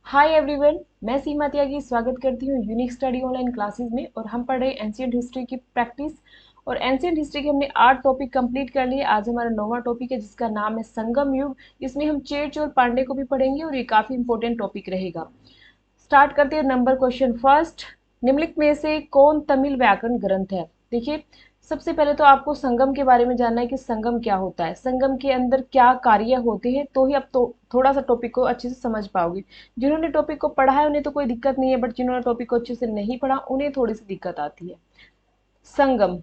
Hi everyone, मैं सीमा त्यागी स्वागत करती हूँ यूनिक स्टडी ऑनलाइन क्लासेस में। और हम पढ़ रहे हैं एंशियंट हिस्ट्री की प्रैक्टिस। और एंशियंट हिस्ट्री के हमने 8 टॉपिक कंप्लीट कर लिए। आज हमारा 9वां टॉपिक है जिसका नाम है संगम युग। इसमें हम चेर चोल पांडे को भी पढ़ेंगे और ये काफी इंपॉर्टेंट टॉपिक रहेगा। स्टार्ट करते हैं नंबर क्वेश्चन फर्स्ट। निम्नलिखित में से कौन तमिल व्याकरण ग्रंथ है? देखिए, सबसे पहले तो आपको संगम के बारे में जानना है कि संगम क्या होता है, संगम के अंदर क्या कार्य होते हैं, तो ही आप तो थोड़ा सा टॉपिक को अच्छे से समझ पाओगे। जिन्होंने टॉपिक को पढ़ा है उन्हें तो कोई दिक्कत नहीं है, बट जिन्होंने टॉपिक को अच्छे से नहीं पढ़ा उन्हें थोड़ी सी दिक्कत आती है। संगम,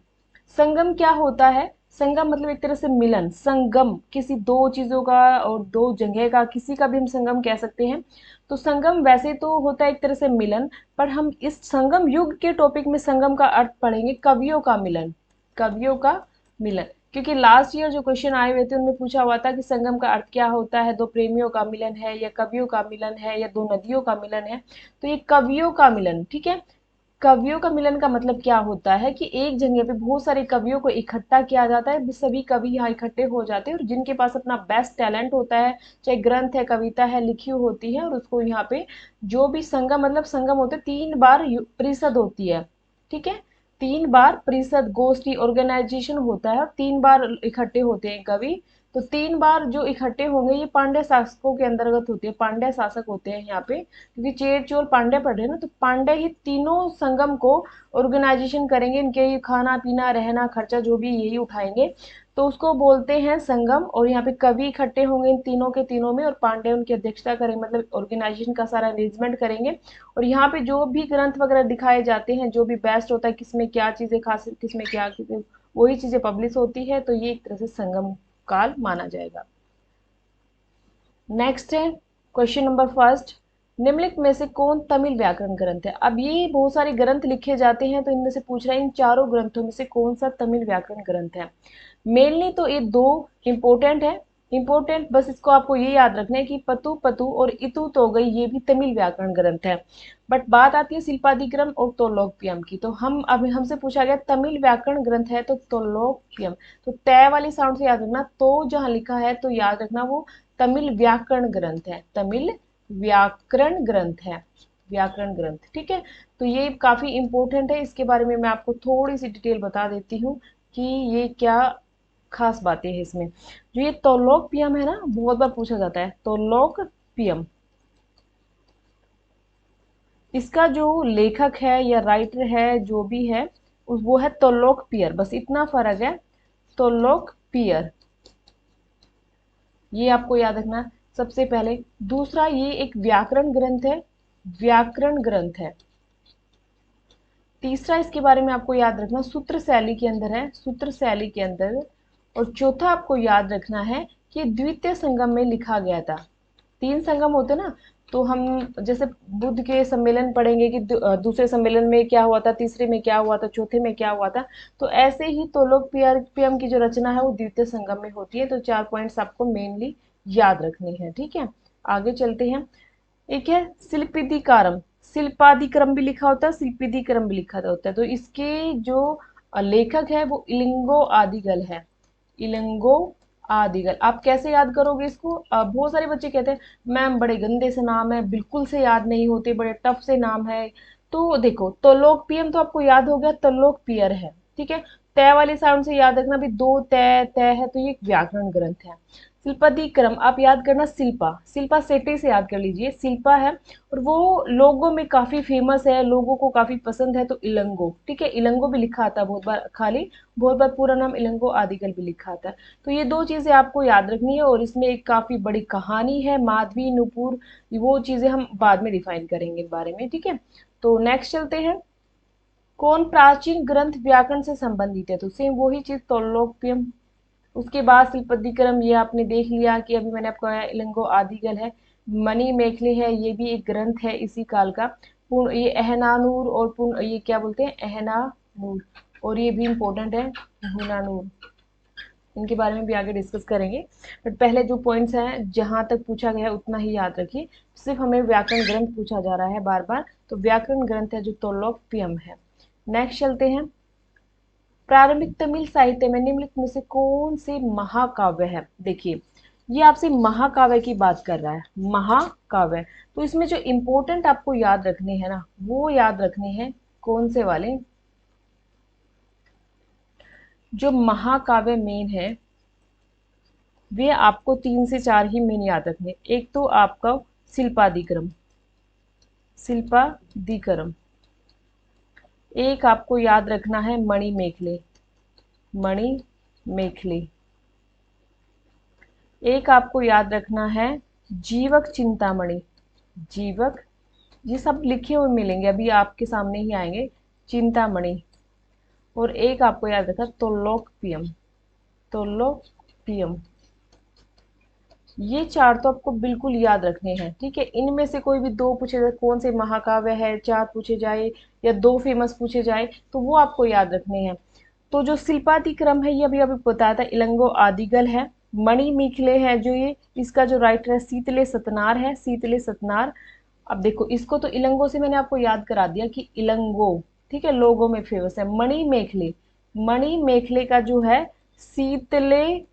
संगम क्या होता है? संगम मतलब एक तरह से मिलन, संगम किसी दो चीजों का और दो जगह का, किसी का भी हम संगम कह सकते हैं। तो संगम वैसे तो होता है एक तरह से मिलन, पर हम इस संगम युग के टॉपिक में संगम का अर्थ पढ़ेंगे कवियों का मिलन, कवियों का मिलन। क्योंकि लास्ट ईयर जो क्वेश्चन आए हुए थे उनमें पूछा हुआ था कि संगम का अर्थ क्या होता है, दो प्रेमियों का मिलन है या कवियों का मिलन है या दो नदियों का मिलन है। तो ये कवियों का मिलन, ठीक है। कवियों का मिलन का मतलब क्या होता है कि एक जगह पे बहुत सारे कवियों को इकट्ठा किया जाता है, सभी कवि यहाँ इकट्ठे हो जाते हैं और जिनके पास अपना बेस्ट टैलेंट होता है, चाहे ग्रंथ है, कविता है, लिखी होती है, और उसको यहाँ पे जो भी संगम, मतलब संगम होते हैं 3 बार परिषद होती है, ठीक है। 3 बार परिषद, गोष्ठी, ऑर्गेनाइजेशन होता है और 3 बार इकट्ठे होते हैं कवि। तो 3 बार जो इकट्ठे होंगे ये पांड्य शासकों के अंतर्गत होते हैं, पांड्य शासक होते हैं यहाँ पे, क्योंकि चेर चोल पांड्य पढ़ रहे हैं ना, तो पांड्य ही तीनों संगम को ऑर्गेनाइजेशन करेंगे, इनके ये खाना पीना रहना खर्चा जो भी यही उठाएंगे, तो उसको बोलते हैं संगम। और यहाँ पे कवि इकट्ठे होंगे इन तीनों के तीनों में और पांड्य उनकी अध्यक्षता करेंगे, मतलब ऑर्गेनाइजेशन का सारा अरेंजमेंट करेंगे। और यहाँ पे जो भी ग्रंथ वगैरह दिखाए जाते हैं, जो भी बेस्ट होता है, किसमें क्या चीजें खास, किसमें क्या चीजें, वही चीजें पब्लिश होती है, तो ये एक तरह से संगम काल माना जाएगा। नेक्स्ट है क्वेश्चन नंबर फर्स्ट। निम्नलिखित में से कौन तमिल व्याकरण ग्रंथ है? अब ये बहुत सारे ग्रंथ लिखे जाते हैं, तो इनमें से पूछ रहा है इन चारों ग्रंथों में से कौन सा तमिल व्याकरण ग्रंथ है। मेनली तो ये दो इम्पोर्टेंट है, इम्पोर्टेंट, बस इसको आपको ये याद रखना है कि पतु पतु और इतु तो गई, ये भी तमिल व्याकरण ग्रंथ है। बट बात आती है शिल्पादिक्रम और तोलोकपियम की, तो हम अब हमसे पूछा गया तमिल व्याकरण ग्रंथ है तो तोलोकपियम। तो तय वाली साउंड से याद रखना, तो जहाँ लिखा है तो याद रखना वो तमिल व्याकरण ग्रंथ है, तमिल व्याकरण ग्रंथ है, व्याकरण ग्रंथ, ठीक है। तो ये काफी इंपॉर्टेंट है, इसके बारे में मैं आपको थोड़ी सी डिटेल बता देती हूँ कि ये क्या खास बातें हैं इसमें। जो ये तोलोकपियम है ना, बहुत बार पूछा जाता है तोलोकपियम, इसका जो लेखक है या राइटर है जो भी है वो है तोलोकपियर, बस इतना फर्क है, तोलोकपियर, ये आपको याद रखना सबसे पहले। दूसरा, ये एक व्याकरण ग्रंथ है, व्याकरण ग्रंथ है। तीसरा, इसके बारे में आपको याद रखना सूत्र शैली के अंदर है, सूत्र शैली के अंदर। और चौथा आपको याद रखना है कि द्वितीय संगम में लिखा गया था। 3 संगम होते ना, तो हम जैसे बुद्ध के सम्मेलन पढ़ेंगे कि दूसरे सम्मेलन में क्या हुआ था, तीसरे में क्या हुआ था, चौथे में क्या हुआ था, तो ऐसे ही तोलोकपियम की जो रचना है वो द्वितीय संगम में होती है। तो 4 पॉइंट्स आपको मेनली याद रखने हैं, ठीक है। आगे चलते हैं। एक है शिल्पाधिकारम, शिल्पाधिक्रम भी लिखा होता है, शिल्पाधिक्रम भी लिखा होता है। तो इसके जो लेखक है वो इलिंगो आदिगल है, इलिंगो आदिगल। आप कैसे याद करोगे इसको? बहुत सारे बच्चे कहते हैं मैम बड़े गंदे से नाम है, बिल्कुल से याद नहीं होते, बड़े टफ से नाम है। तो देखो, त्रिलोकपियम तो आपको याद हो गया, त्रिलोकपियर है, ठीक है। तय वाली साउंड से याद रखना भी, दो तय तय है, तो ये एक व्याकरण ग्रंथ है। शिल्पाधिक्रम आप याद करना, शिल्पा, शिल्पा शेट्टी से याद कर लीजिए, शिल्पा है और वो लोगों में काफी फेमस है, लोगों को काफी पसंद है, तो इलंगो, ठीक है, इलंगो भी लिखा आता है बहुत बार, खाली बहुत बार पूरा नाम इलंगो आदिगल भी लिखा आता है। तो ये दो चीजें आपको याद रखनी है, और इसमें एक काफी बड़ी कहानी है, माधवी नुपुर, वो चीजें हम बाद में डिफाइन करेंगे इस बारे में, ठीक है। तो नेक्स्ट चलते हैं। कौन प्राचीन ग्रंथ व्याकरण से संबंधित है? तो सेम वही चीज तोलोकपियम। उसके बाद शिल्पाधिक्रम, ये आपने देख लिया कि अभी मैंने आपको इलंगो आदिगल है। मणि मेखले है, ये भी एक ग्रंथ है इसी काल का। पूर्ण, ये अहनानूर और पूर्ण, ये क्या बोलते हैं, अहनानूर, और ये भी इंपॉर्टेंट है, हुनानूर, इनके बारे में भी आगे डिस्कस करेंगे। बट पहले जो पॉइंट्स हैं जहां तक पूछा गया है उतना ही याद रखिए, सिर्फ हमें व्याकरण ग्रंथ पूछा जा रहा है बार बार, तो व्याकरण ग्रंथ है जो तोलोकपियम है। नेक्स्ट चलते हैं। प्रारंभिक तमिल साहित्य में निम्नलिखित में से कौन से महाकाव्य है? देखिए, ये आपसे महाकाव्य की बात कर रहा है, महाकाव्य। तो इसमें जो इम्पोर्टेंट आपको याद रखने हैं ना, वो याद रखने हैं कौन से वाले, जो महाकाव्य मेन है वे आपको 3 से 4 ही मेन याद रखने। एक तो आपका शिल्पादिक्रम, शिल्पादिक्रम। एक आपको याद रखना है मणिमेखले, मणिमेखले। एक आपको याद रखना है जीवक चिंतामणि, जीवक। ये सब लिखे हुए मिलेंगे, अभी आपके सामने ही आएंगे, चिंतामणि। और एक आपको याद रखना तोलोकपियम, तोलोकपियम। ये 4 तो आपको बिल्कुल याद रखने हैं, ठीक है। इनमें से कोई भी 2 पूछे जाए, कौन से महाकाव्य है, 4 पूछे जाए या 2 फेमस पूछे जाए, तो वो आपको याद रखने हैं। तो जो शिल्पादिक्रम है ये अभी अभी बताया था, इलंगो आदिगल है। मणिमेखले है जो ये, इसका जो राइटर है शीतले सतनार है, शीतले सतनार। अब देखो इसको तो इलंगो से मैंने आपको याद करा दिया कि इलंगो, ठीक है, लोगों में फेमस है। मणिमेखले, मणिमेखले का जो है शीतले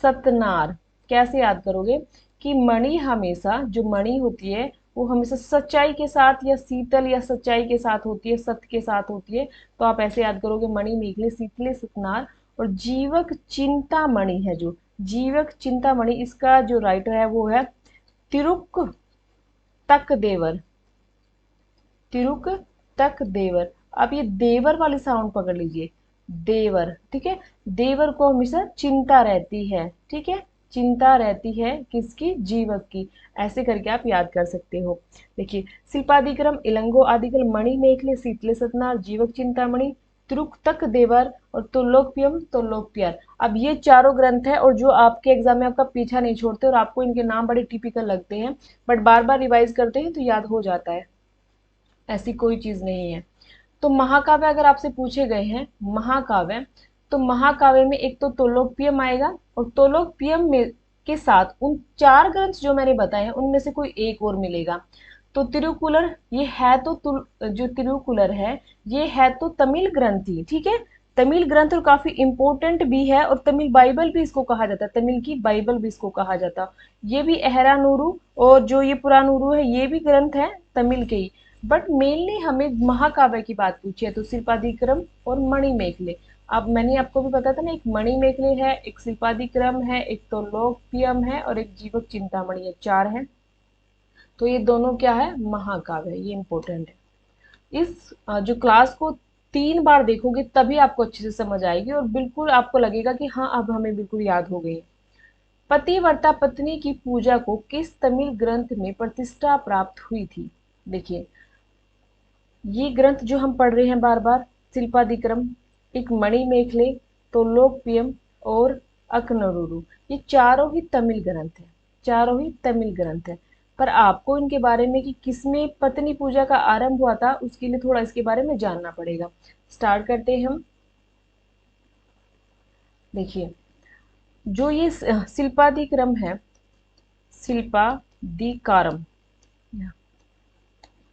सतनार। कैसे याद करोगे कि मणि हमेशा, जो मणि होती है वो हमेशा सच्चाई के साथ या शीतल या सच्चाई के साथ होती है, सत्य के साथ होती है। तो आप ऐसे याद करोगे मणिमेखले शीतले सतनार। और जीवक चिंतामणि है, जो जीवक चिंतामणि, इसका जो राइटर है वो है तिरुक तक देवर, तिरुक तक देवर। अब ये देवर वाली साउंड पकड़ लीजिए, देवर, ठीक है। देवर को हमेशा चिंता रहती है, ठीक है, चिंता रहती है किसकी, जीवक की। ऐसे करके आप याद कर सकते हो। देखिए शिल्पादिक्रम, इलंगो आदिगल, मणिमेखले, शीतले सतनार, जीवक चिंतामणि, त्रुक तक देवर और तुल्लोकपियम, तुल्लोकपियर। अब ये चारों ग्रंथ है और जो आपके एग्जाम में आपका पीछा नहीं छोड़ते और आपको इनके नाम बड़े टिपिकल लगते हैं, बट बार बार रिवाइज करते हैं तो याद हो जाता है, ऐसी कोई चीज नहीं है। तो महाकाव्य अगर आपसे पूछे गए हैं महाकाव्य, तो महाकाव्य में एक तो तोलोकपियम आएगा, और तोलोकपियम में के साथ उन 4 ग्रंथ जो मैंने बताए हैं उनमें से कोई एक और मिलेगा। तो तिरुकुलर, ये है तो जो तिरुकुलर है ये है तो तमिल ग्रंथ ही, ठीक है। तमिल ग्रंथ और काफी इंपॉर्टेंट भी है, और तमिल बाइबल भी इसको कहा जाता है, तमिल की बाइबल भी इसको कहा जाता है। ये भी एहरानूरू और जो ये पुरानूरू है ये भी ग्रंथ है तमिल के ही। बट मेनली हमें महाकाव्य की बात पूछी है, तो शिल्पादिक्रम और मणिमेखले। अब मैंने आपको भी बताया था ना, एक मणिमेखले है, एक शिल्पादिक्रम है, एक तो लोकपियम है और एक जीवक चिंतामणि है, 4 है। तो ये दोनों क्या है, महाकाव्य है, ये इंपॉर्टेंट है। इस जो क्लास को 3 बार देखोगे तभी आपको अच्छे से समझ आएगी और बिल्कुल आपको लगेगा कि हाँ अब हमें बिल्कुल याद हो गई। पतिव्रता पत्नी की पूजा को किस तमिल ग्रंथ में प्रतिष्ठा प्राप्त हुई थी। देखिए ये ग्रंथ जो हम पढ़ रहे हैं बार बार, शिल्पादिक्रम, एक मणिमेखले, तोलोकपियम और अकनरूरू, ये चारों ही तमिल ग्रंथ है, चारों ही तमिल ग्रंथ है। पर आपको इनके बारे में कि किसमें पत्नी पूजा का आरंभ हुआ था उसके लिए थोड़ा इसके बारे में जानना पड़ेगा। स्टार्ट करते हैं हम। देखिए जो ये शिल्पादिक्रम है, शिल्पादिकारम,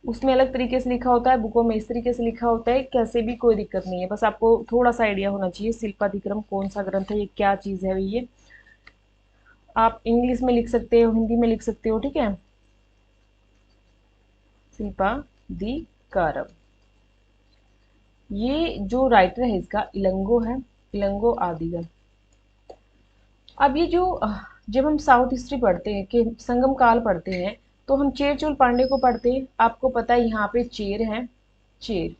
उसमें अलग तरीके से लिखा होता है, बुकों में इस तरीके से लिखा होता है, कैसे भी कोई दिक्कत नहीं है, बस आपको थोड़ा सा आइडिया होना चाहिए शिल्पादिक्रम कौन सा ग्रंथ है, ये क्या चीज है। ये आप इंग्लिश में लिख सकते हो, हिंदी में लिख सकते हो, ठीक है। शिल्पादिकारम, ये जो राइटर है इसका इलंगो है, इलंगो आदिगल। अब ये जो जब हम साउथ हिस्ट्री पढ़ते हैं कि संगम काल पढ़ते हैं, तो हम चेर चोल पांडे को पढ़ते हैं। आपको पता है यहाँ पे चेर है, चेर,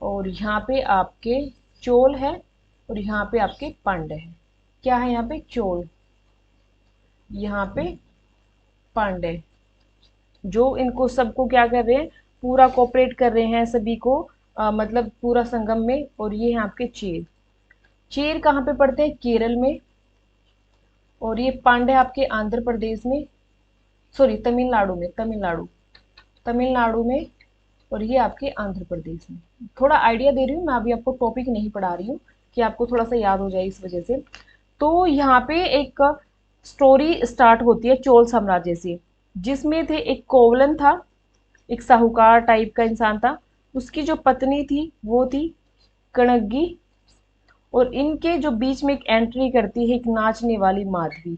और यहाँ पे आपके चोल है, और यहाँ पे आपके पांडे हैं। क्या है यहाँ पे, चोल, यहाँ पे पांडे। जो इनको सबको क्या कर रहे हैं, पूरा कोऑपरेट कर रहे हैं सभी को, मतलब पूरा संगम में। और ये है आपके चेर। चेर कहाँ पे पड़ते हैं, केरल में। और ये पांडे आपके आंध्र प्रदेश में, सॉरी तमिलनाडु में, तमिलनाडु, तमिलनाडु में। और ये आपके आंध्र प्रदेश में। थोड़ा आइडिया दे रही हूँ मैं, अभी आपको टॉपिक नहीं पढ़ा रही हूँ कि आपको थोड़ा सा याद हो जाए इस वजह से। तो यहाँ पे एक स्टोरी स्टार्ट होती है चोल साम्राज्य से, जिसमें थे एक कोवलन था, एक साहूकार टाइप का इंसान था, उसकी जो पत्नी थी वो थी कणगी, और इनके जो बीच में एक एंट्री करती है एक नाचने वाली माधवी।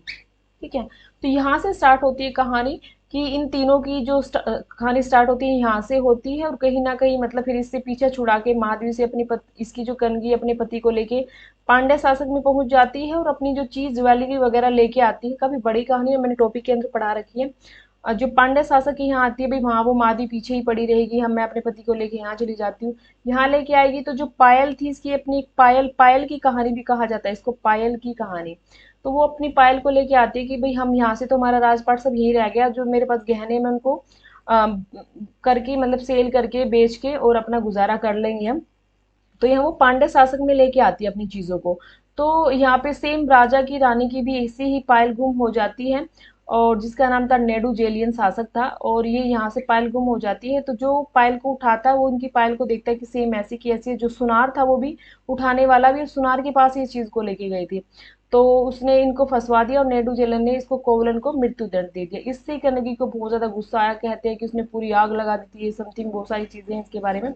ठीक है, तो यहाँ से स्टार्ट होती है कहानी कि इन तीनों की जो कहानी स्टार्ट होती है यहाँ से होती है, और कहीं ना कहीं मतलब फिर इससे पीछा छुड़ा के माधवी से अपनी इसकी जो कनगी अपने पति को लेके पांड्य शासक में पहुंच जाती है और अपनी जो चीज ज्वेलरी वगैरह लेके आती है। काफी बड़ी कहानी है, मैंने टॉपिक के अंदर पढ़ा रखी है। जो पांड्य शासक यहाँ आती है भाई, वहां वो माधवी पीछे ही पड़ी रहेगी, हम मैं अपने पति को लेके यहाँ चली जाती हूँ। यहाँ लेके आएगी तो जो पायल थी इसकी अपनी एक पायल, पायल की कहानी भी कहा जाता है इसको, पायल की कहानी। तो वो अपनी पायल को लेके आती है कि भाई हम यहाँ से तो हमारा राजपाट सब यही रह गया, जो मेरे पास गहने में उनको करके मतलब सेल करके बेच के और अपना गुजारा कर लेंगे हम। तो यहाँ वो पांड्य शासक में लेके आती है अपनी चीजों को। तो यहाँ पे सेम राजा की रानी की भी ऐसी ही पायल गुम हो जाती है, और जिसका नाम था नेडुजेलियन शासक था, और ये यहाँ से पायल गुम हो जाती है। तो जो पायल को उठाता है वो उनकी पायल को देखता है कि सेम ऐसी की ऐसी है। जो सुनार था वो भी उठाने वाला भी सुनार के पास ये चीज को लेके गई थी। तो उसने इनको फंसवा दिया और नेडुजेलन ने इसको कोवलन को मृत्यु दंड दे दिया। इससे कनगी को बहुत ज्यादा गुस्सा आया, कहते हैं कि उसने पूरी आग लगा दी थी, ये समथिंग बहुत सारी चीजें हैं इसके बारे में।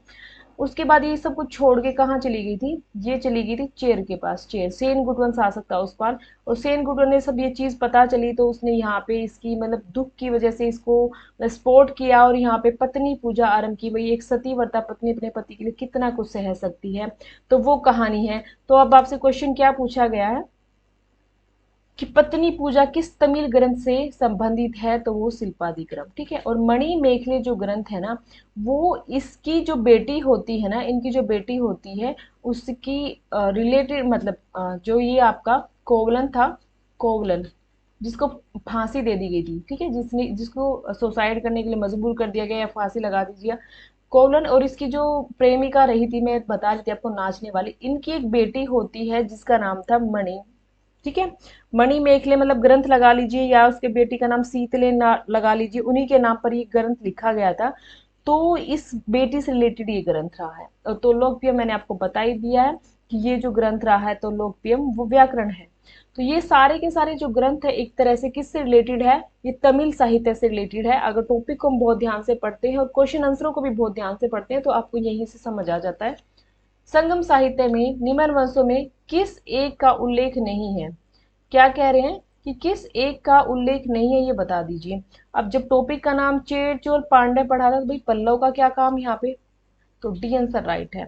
उसके बाद ये सब कुछ छोड़ के कहाँ चली गई थी, ये चली गई थी चेर के पास। चेर सेन गुडवन शासक था उस पर, और सेन गुडवन ने सब ये चीज पता चली तो उसने यहाँ पे इसकी मतलब दुख की वजह से इसको स्पोर्ट किया और यहाँ पे पत्नी पूजा आरंभ की। भाई एक सतीव्रता पत्नी अपने पति के लिए कितना कुछ सह सकती है, तो वो कहानी है। तो अब आपसे क्वेश्चन क्या पूछा गया है कि पत्नी पूजा किस तमिल ग्रंथ से संबंधित है, तो वो शिल्पादिक्रम। ठीक है, और मणि मेखले जो ग्रंथ है ना, वो इसकी जो बेटी होती है ना, इनकी जो बेटी होती है उसकी रिलेटेड मतलब जो ये आपका कोवलन था, कोवलन जिसको फांसी दे दी गई थी। ठीक है, जिसको सुसाइड करने के लिए मजबूर कर दिया गया या फांसी लगा दीजिए, कोवलन और इसकी जो प्रेमिका रही थी, मैं बता रही थी आपको नाचने वाली, इनकी एक बेटी होती है जिसका नाम था मणि। ठीक है, मणि मेखले मतलब ग्रंथ लगा लीजिए, या उसके बेटी का नाम शीतले लगा लीजिए, उन्हीं के नाम पर ये ग्रंथ लिखा गया था। तो इस बेटी से रिलेटेड ये ग्रंथ रहा है। और तो लोकप्रिय मैंने आपको बता ही दिया है कि ये जो ग्रंथ रहा है तो लोकप्रिय वो व्याकरण है। तो ये सारे के सारे जो ग्रंथ है एक तरह से किससे रिलेटेड है, ये तमिल साहित्य से रिलेटेड है। अगर टॉपिक को हम बहुत ध्यान से पढ़ते हैं और क्वेश्चन आंसरों को भी बहुत ध्यान से पढ़ते हैं तो आपको यहीं से समझ आ जाता है। संगम साहित्य में निम्न वंशों में किस एक का उल्लेख नहीं है, क्या कह रहे हैं कि किस एक का उल्लेख नहीं है, ये बता दीजिए। अब जब टॉपिक का नाम चेर चोल पांडे पढ़ा था तो भाई पल्लव का क्या काम यहाँ पे, तो डी आंसर राइट है।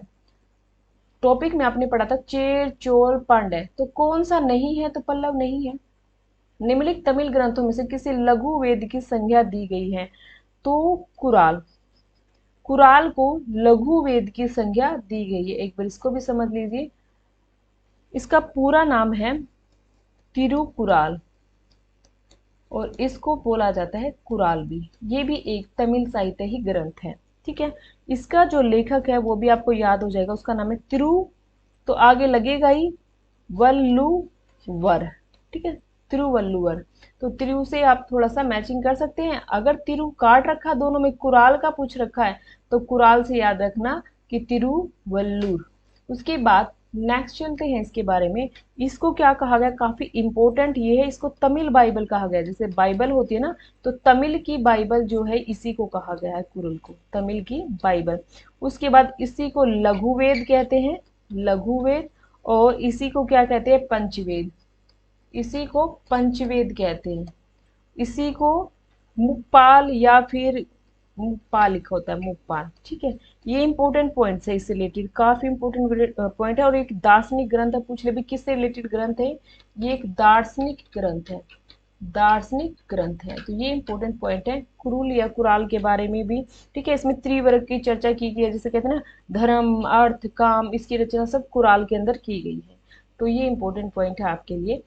टॉपिक में आपने पढ़ा था चेर चोल पांडे, तो कौन सा नहीं है, तो पल्लव नहीं है। निम्नलिखित तमिल ग्रंथों में से किसी लघु वेद की संज्ञा दी गई है, तो कुराल। कुराल को लघु वेद की संज्ञा दी गई है, एक बार इसको भी समझ लीजिए। इसका पूरा नाम है तिरुकुराल, और इसको बोला जाता है कुराल भी। ये भी एक तमिल साहित्य ही ग्रंथ है। ठीक है, इसका जो लेखक है वो भी आपको याद हो जाएगा, उसका नाम है तिरु, तो आगे लगेगा ही वल्लुवर। ठीक है, तिरुवल्लुवर। तो तिरु से आप थोड़ा सा मैचिंग कर सकते हैं। अगर तिरु काट रखा दोनों में, कुराल का पूछ रखा है, तो कुराल से याद रखना कि तिरुवल्लुर। उसके बाद नेक्स्ट चलते हैं इसके बारे में। इसको क्या कहा गया, काफी इंपॉर्टेंट ये है, इसको तमिल बाइबल कहा गया। जैसे बाइबल होती है ना, तो तमिल की बाइबल जो है इसी को कहा गया है, कुरल को तमिल की बाइबल। उसके बाद इसी को लघु वेद कहते हैं, लघु वेद। और इसी को क्या कहते हैं, पंचवेद। इसी को पंचवेद कहते हैं। इसी को मुक्पाल या फिर मुक्पाल लिखा होता है, मुक्पाल। ठीक है, ये इंपॉर्टेंट पॉइंट है, इससे रिलेटेड काफी इंपॉर्टेंट पॉइंट है। और एक दार्शनिक ग्रंथ है, पूछ ले भी किससे रिलेटेड ग्रंथ है, ये एक दार्शनिक ग्रंथ है, दार्शनिक ग्रंथ है। तो ये इंपॉर्टेंट पॉइंट है कुरुल या कुराल के बारे में भी। ठीक है, इसमें त्रिवर्ग की चर्चा की गई है, जैसे कहते हैं ना धर्म अर्थ काम, इसकी रचना सब कुराल के अंदर की गई है। तो ये इंपॉर्टेंट पॉइंट है आपके लिए।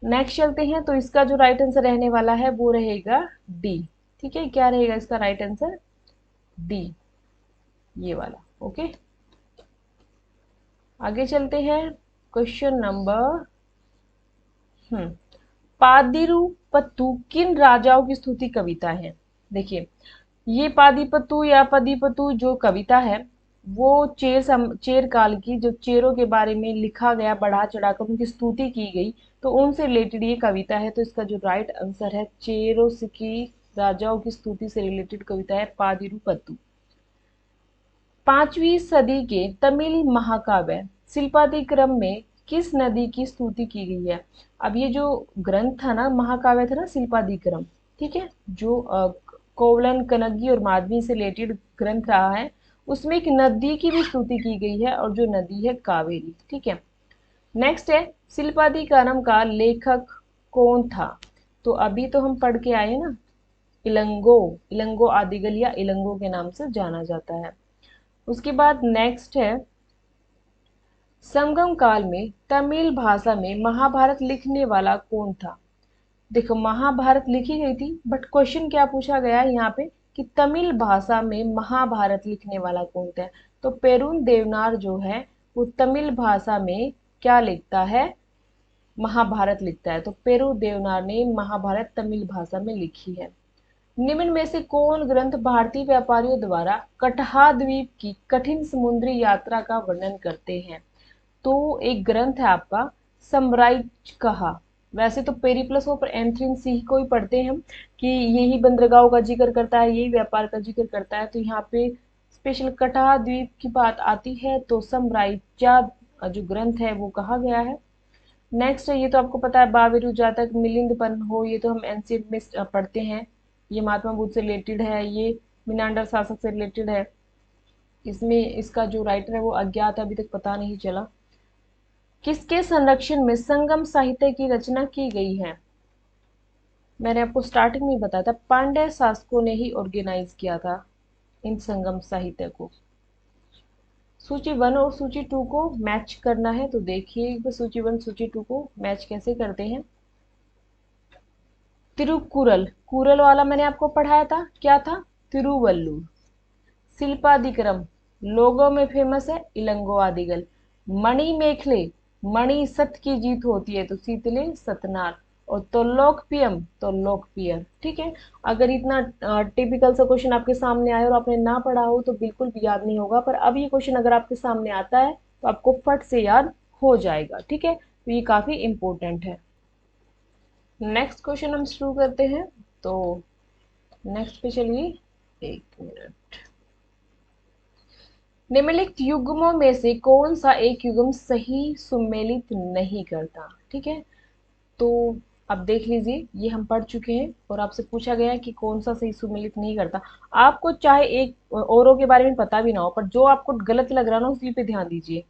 नेक्स्ट चलते हैं, तो इसका जो राइट आंसर रहने वाला है वो रहेगा डी। ठीक है, क्या रहेगा इसका राइट आंसर, डी, ये वाला। ओके, आगे चलते हैं। क्वेश्चन नंबर पादिरुपत्तु किन राजाओं की स्तुति कविता है। देखिए, ये पादिपत्तु या पदीपत्तु जो कविता है वो चेर काल की, जो चेरों के बारे में लिखा गया, बढ़ा चढ़ाकर उनकी स्तुति की गई, तो उनसे रिलेटेड ये कविता है। तो इसका जो राइट आंसर है, चेरों की राजाओं की स्तुति से रिलेटेड कविता है पादिरुपत्तु। 5वीं सदी के तमिल महाकाव्य शिल्पादिक्रम में किस नदी की स्तुति की गई है? अब ये जो ग्रंथ था ना, महाकाव्य था ना शिल्पादिक्रम, ठीक है, जो कोवलन, कनगी और माधवी से रिलेटेड ग्रंथ रहा है, उसमें एक नदी की भी स्तुति की गई है और जो नदी है कावेरी, ठीक है। नेक्स्ट है शिल्पादिकारम का लेखक कौन था? तो अभी तो हम पढ़ के आए हैं ना, इलंगो, इलंगो आदिगल या इलंगो के नाम से जाना जाता है। उसके बाद नेक्स्ट है संगम काल में तमिल भाषा में महाभारत लिखने वाला कौन था? देखो महाभारत लिखी गई थी, बट क्वेश्चन क्या पूछा गया है यहाँ पे कि तमिल भाषा में महाभारत लिखने वाला कौन था? तो पेरुन देवनार जो है वो तमिल भाषा में क्या लिखता है? महाभारत लिखता है। तो पेरु देवनार ने महाभारत तमिल भाषा में लिखी है। निम्न में से कौन ग्रंथ भारतीय व्यापारियों द्वारा कटहा द्वीप की कठिन समुद्री यात्रा का वर्णन करते हैं? तो एक ग्रंथ है आपका समराइज कहा। वैसे तो पेरिप्लस ऑफ एंथ्रिन सी को ही पढ़ते हैं हम कि यही बंदरगाहों का जिक्र करता है, यही व्यापार का जिक्र करता है, तो यहाँ पे स्पेशल कटहा द्वीप की बात आती है, तो समराइजा जो ग्रंथ है वो कहा गया है। नेक्स्ट है, ये तो आपको पता है, बाबेरू जातक मिलिंद पन हो, ये तो हम एंशियंट में पढ़ते हैं, ये महात्मा बुद्ध से रिलेटेड है, ये मिनांडर शासक से रिलेटेड है। इसमें इसका जो राइटर है वो अज्ञात है, अभी तक पता नहीं चला। किसके संरक्षण में संगम साहित्य की रचना की गई है? मैंने आपको स्टार्टिंग में बताया था, पांड्य शासकों ने ही ऑर्गेनाइज किया था इन संगम साहित्य को। सूची 1 और सूची 2 को मैच करना है, तो देखिए सूची 1 सूची 2 को मैच कैसे करते हैं। तिरुकुरल, कुरल वाला मैंने आपको पढ़ाया था, क्या था? तिरुवल्लुर। शिल्पादिक्रम लोगों में फेमस है, इलंगो आदिगल। मणि मेखले, मणि सत की जीत होती है, तो शीतले सतनार। और तो लोकपियम, तो लोकपियर, ठीक है। अगर इतना टिपिकल सा क्वेश्चन आपके सामने आए और आपने ना पढ़ा हो तो बिल्कुल भी याद नहीं होगा, पर अब ये क्वेश्चन अगर आपके सामने आता है तो आपको फट से याद हो जाएगा, ठीक है, तो ये काफी इंपॉर्टेंट है। नेक्स्ट क्वेश्चन हम शुरू करते हैं, तो नेक्स्ट पे चलिए, एक मिनट। निम्नलिखित युग्मों में से कौन सा एक युग्म सही सुमेलित नहीं करता? ठीक है, तो अब देख लीजिए, ये हम पढ़ चुके हैं और आपसे पूछा गया है कि कौन सा सही सुमेलित नहीं करता। आपको चाहे एक औरों के बारे में पता भी ना हो, पर जो आपको गलत लग रहा ना उसी पे ध्यान दीजिए।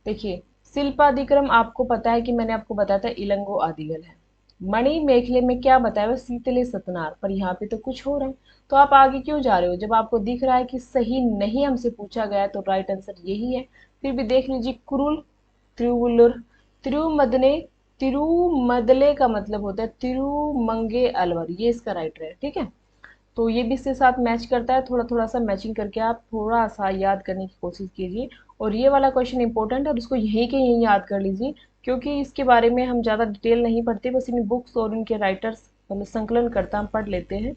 देखिए, शिल्पादिक्रम आपको पता है कि मैंने आपको बताया था इलंगो आदिगल है। मणि मेखले में क्या बताया हुआ? शीतले सतनार। पर यहाँ पे तो कुछ हो रहा है, तो आप आगे क्यों जा रहे हो जब आपको दिख रहा है कि सही नहीं हमसे पूछा गया है? तो राइट आंसर यही है। फिर भी देख लीजिए, कुरुल, त्रिवुलुर, तिरुमदने, तिरुमदले का मतलब होता है तिरुमंगे अलवर, ये इसका राइट है, ठीक है। तो ये भी इसके साथ मैच करता है, थोड़ा थोड़ा सा मैचिंग करके आप थोड़ा सा याद करने की कोशिश कीजिए। और ये वाला क्वेश्चन इंपॉर्टेंट है और इसको यहीं के यहीं याद कर लीजिए, क्योंकि इसके बारे में हम ज़्यादा डिटेल नहीं पढ़ते, बस इन बुक्स और इनके राइटर्स मतलब संकलन करता हम पढ़ लेते हैं।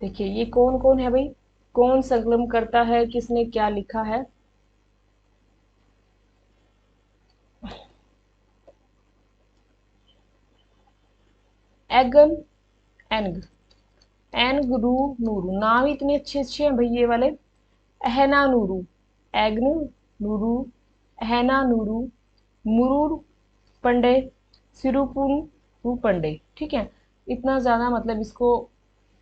देखिए ये कौन कौन है भाई, कौन संकलन करता है, किसने क्या लिखा है? एगन एंग, एंग रू नूरू, नाम इतने अच्छे अच्छे हैं भाई ये वाले। अहना नूरू, एग्न नूरू, अहना नूरू, मुरूर पंडे, सिरुपुन पंडे, ठीक है। इतना ज़्यादा मतलब इसको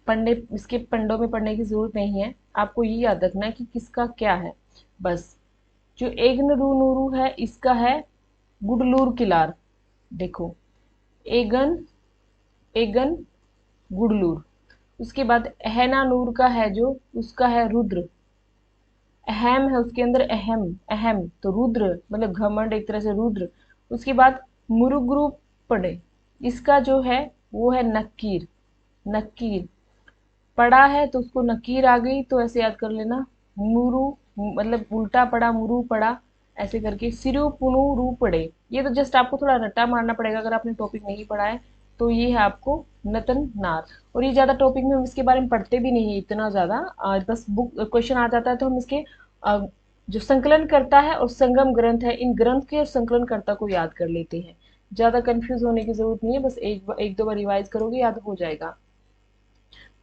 पंडे, इसके पंडों में पढ़ने की जरूरत नहीं है, आपको ये याद रखना है कि किसका क्या है बस। जो एग्न रू नूरू है इसका है गुडलूर किलार, देखो, एगन, एगन गुडलूर। उसके बाद अहना नूर का है जो, उसका है रुद्र। अहम है उसके अंदर, अहम, अहम तो रुद्र मतलब घमंड एक तरह से रुद्र। उसके बाद मुरुग्रु पड़े, इसका जो है वो है नक्कीर, नक्कीर पड़ा है तो उसको नकीर आ गई, तो ऐसे याद कर लेना, मुरु मतलब उल्टा पड़ा, मुरु पड़ा, ऐसे करके सिरु पुनु रू पड़े। ये तो जस्ट आपको थोड़ा रट्टा मारना पड़ेगा अगर आपने टॉपिक नहीं पढ़ा है। तो ये है आपको नतन नार। और ये ज्यादा टॉपिक में हम इसके बारे में पढ़ते भी नहीं है इतना ज्यादा, बस बुक क्वेश्चन आ जाता है तो हम इसके अ, जो संकलन करता है और संगम ग्रंथ है, इन ग्रंथ के संकलन कर्ता को याद कर लेते हैं। ज्यादा कंफ्यूज होने की जरूरत नहीं है, बस एक दो बार रिवाइज करोगे याद हो जाएगा।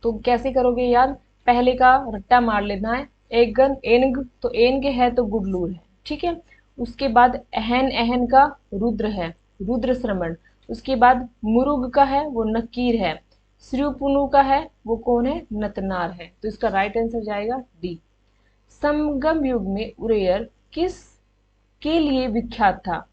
तो कैसे करोगे याद? पहले का रट्टा मार लेना है, एगन एनग, तो एनग है तो गुडलूर है, ठीक है। उसके बाद अहन, अहन का रुद्र है, रुद्र श्रवण। उसके बाद मुरुग का है वो नकीर है। श्रीपुनु का है वो कौन है, नतनार है। तो इसका राइट आंसर जाएगा डी। संगम युग में उरेयर किस के लिए विख्यात था?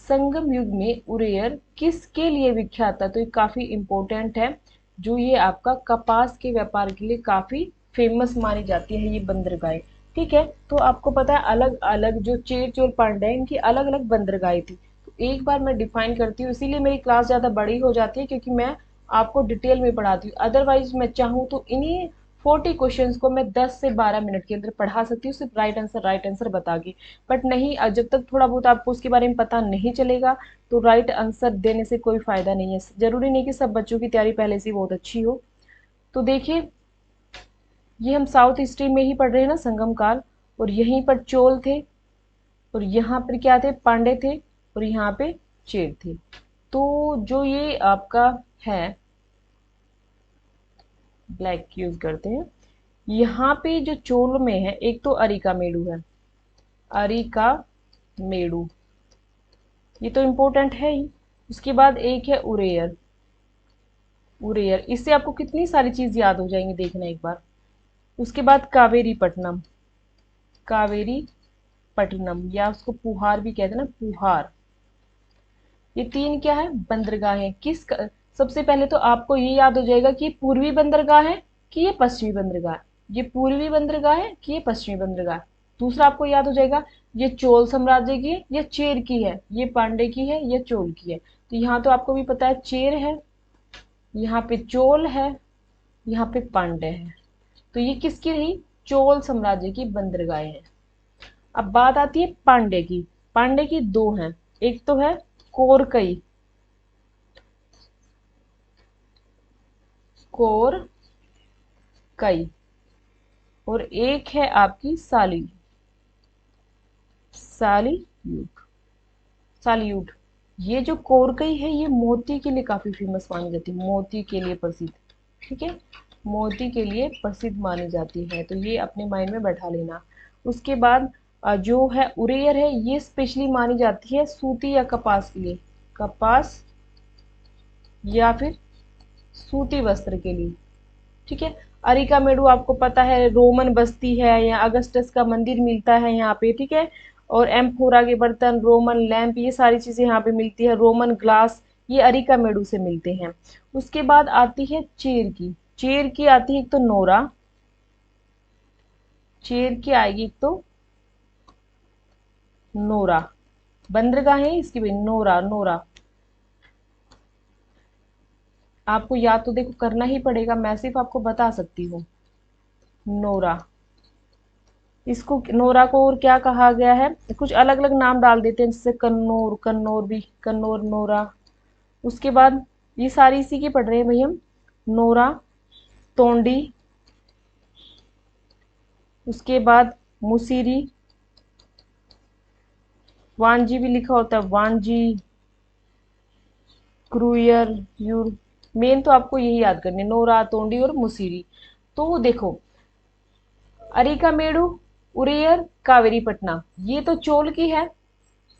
संगम युग में उरेयर किसके लिए विख्यात था? तो ये काफी इंपॉर्टेंट है। जो ये आपका कपास के व्यापार के लिए काफी फेमस मानी जाती है ये बंदरगाहें, ठीक है। तो आपको पता है अलग अलग जो चेर चोल पांडे हैं इनकी अलग अलग बंदरगाहें थी। तो एक बार मैं डिफाइन करती हूँ, इसीलिए मेरी क्लास ज्यादा बड़ी हो जाती है क्योंकि मैं आपको डिटेल में पढ़ाती हूँ। अदरवाइज मैं चाहूँ तो इन्हीं 40 क्वेश्चंस को मैं 10 से 12 मिनट के अंदर पढ़ा सकती हूँ, सिर्फ राइट आंसर बता के। बट नहीं, जब तक थोड़ा बहुत आपको उसके बारे में पता नहीं चलेगा तो राइट आंसर देने से कोई फायदा नहीं है। जरूरी नहीं कि सब बच्चों की तैयारी पहले से ही बहुत अच्छी हो। तो देखिए, ये हम साउथ हिस्ट्री में ही पढ़ रहे हैं ना, संगम काल। और यहीं पर चोल थे, और यहाँ पर क्या थे, पांडे थे, और यहाँ पे चेर थे। तो जो ये आपका है, ब्लैक यूज करते हैं। यहाँ पे जो चोल में है, एक तो अरिका मेडू है, अरिका मेडू, ये तो इम्पोर्टेंट है ही। उसके बाद एक है उरेयर, उरेयर, इससे आपको कितनी सारी चीज याद हो जाएंगी, देखना एक बार। उसके बाद कावेरी पट्टनम, कावेरी पट्टनम, या उसको पुहार भी कहते हैं ना, पुहार। ये तीन क्या है, बंदरगाह है। सबसे पहले तो आपको ये याद हो जाएगा कि ये पूर्वी बंदरगाह है कि ये पश्चिमी बंदरगाह है। ये पूर्वी बंदरगाह है कि ये पश्चिमी बंदरगाह है। दूसरा आपको याद हो जाएगा ये चोल साम्राज्य की है या चेर की है, ये पांडे की है या चोल की है। तो यहाँ तो आपको भी पता है चेर है, यहाँ पे चोल है, यहाँ पे पांडे है। तो ये किसकी रही, चोल साम्राज्य की बंदरगाहें हैं। अब बात आती है पांडे की। पांडे की दो हैं, एक तो है कोरकई, कोरकई, और एक है आपकी साली, सालीयूट, सालीयूट। ये जो कोरकई है ये मोती के लिए काफी फेमस मानी जाती है, मोती के लिए प्रसिद्ध, ठीक है, मोती के लिए प्रसिद्ध मानी जाती है। तो ये अपने माइंड में बैठा लेना। उसके बाद जो है उरेयर है, ये स्पेशली मानी जाती है सूती या कपास के लिए, कपास या फिर सूती वस्त्र के लिए, ठीक है। अरिका मेडू आपको पता है रोमन बस्ती है, यहाँ अगस्टस का मंदिर मिलता है यहाँ पे, ठीक है। और एम्फोरा के बर्तन, रोमन लैंप, ये सारी चीजें यहाँ पे मिलती है, रोमन ग्लास, ये अरिका मेडू से मिलते हैं। उसके बाद आती है चेर की, चेर की आती है एक तो नोरा, चेर की आएगी एक तो नोरा, बंदरगाह है इसकी भी, नोरा, नोरा। आपको याद तो देखो करना ही पड़ेगा, मैं सिर्फ आपको बता सकती हूँ। नोरा, इसको नोरा को और क्या कहा गया है, कुछ अलग अलग नाम डाल देते हैं, जैसे कन्नौर, कन्नौर भी, कन्नौर, नोरा। उसके बाद ये सारी इसी की पढ़ रहे हैं भाई हम, नोरा, तोंडी। उसके बाद मुसीरी, वांजी भी लिखा होता है, वांजी, क्रूयर, यूर। मेन तो आपको यही याद करने, नोरा, तोंडी और मुसीरी। तो देखो, अरिकामेडु, उरेयर, कावेरीपट्टनम, ये तो चोल की है।